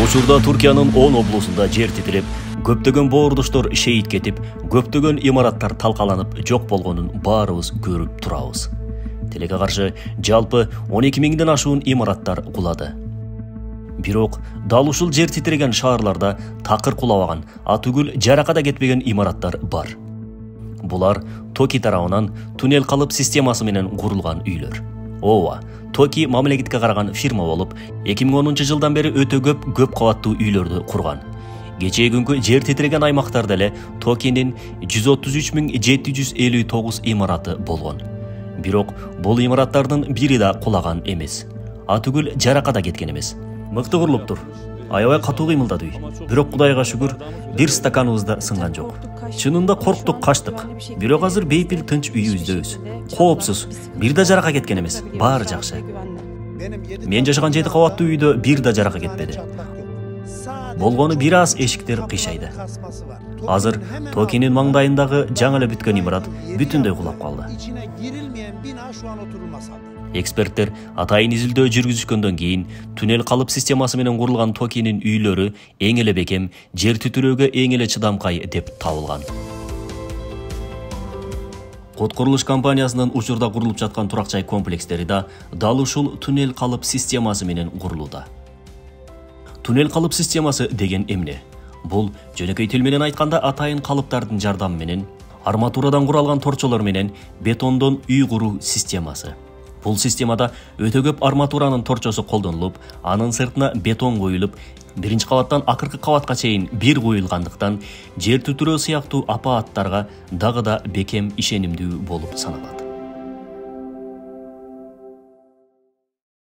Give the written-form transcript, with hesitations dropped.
Учурда Түркиянын 10 облусунда жер титиреп, көптөгөн боордуштор шейит кетип, көптөгөн имараттар талкаланып жок болгонун баарыбыз көрүп турабыз. Тилекке каршы жалпы 12 миңден ашуун имараттар кулады. Бирок дал ушул жер титиреген шаарларда такыр кулабаган, атүгүл жараката кетпеген имараттар бар. Булар Токи тарабынан туннель калып системасы менен курулган үйлөр. Ооба, Токи мамлекетке караган фирма болуп, 2010 жылдан бери өтө көп кабаттуу үйлөрдү курган. Кечээ күнгү жер титиреген аймактарда эле Токинин 133.759 имараты болгон. Бирок бул имараттардын бири да кулаган эмес. Атүгүл жараката кеткен эмес. Мыкты курулуптур. Аябай катуу кыймылдады үй. Бирок Кудайга шүгүр, бир стаканыбыз да сынган жок. Чынында корктук, качтык. Бирок азыр бейпил тынч үйүбүздөбүз. Коопсуз, бир да жарака кеткен эмес. Баары жакшы. Мен жашаган 7 кабаттуу үйдө бир да жарака кетпеди. Болгону бир аз эшиктер кыйшайды. Азыр Токинин маңдайындагы жаңы эле бүткөн имарат бүтүндөй кулап калды. Эксперттер атайын изилдөө жүргүзүшкөндөн кийин туннель калып системасы менен курулган Токинин үйлөрү эң эле бекем, жер титирөөгө эң эле чыдамкай деп табылган. Код курулуш компаниясынын учурда курулуп жаткан турак жай комплекстери да дал ушул туннель калып системасы менен курулууда. Туннель калып системасы деген эмне? Бул жөнөкөй тил менен айтканда атайын калыптардын жардамы менен арматурадан куралган торчолор менен бетондон үй куруу системасы. Бул системада өтө көп арматуранын торчосу колдонулуп, анын сыртына бетон коюлуп, биринчи кабаттан акыркы кабатка чейин бир коюлгандыктан жер титирөө сыяктуу апааттарга дагы да бекем ишенимдүү болуп саналат.